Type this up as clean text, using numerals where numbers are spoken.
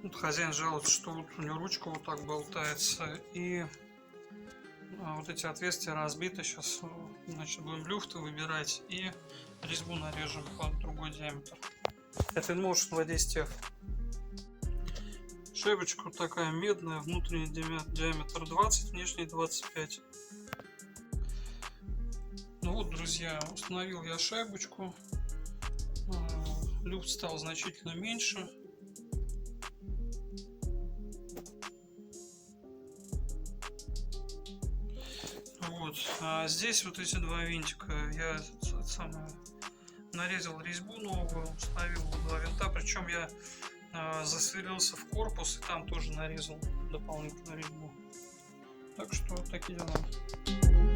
Вот хозяин жалуется, что вот у него ручка вот так болтается, и вот эти отверстия разбиты. Сейчас, значит, будем люфты выбирать и резьбу нарежем под другой диаметр. Это InMotion V10F. Шайбочка вот такая медная, внутренний диаметр 20, внешний 25. Ну вот, друзья, установил я шайбочку. Люфт стал значительно меньше. Вот. А здесь вот эти два винтика я нарезал резьбу новую, установил два винта, причем я засверлился в корпус и там тоже нарезал дополнительную резьбу. Так что вот такие дела.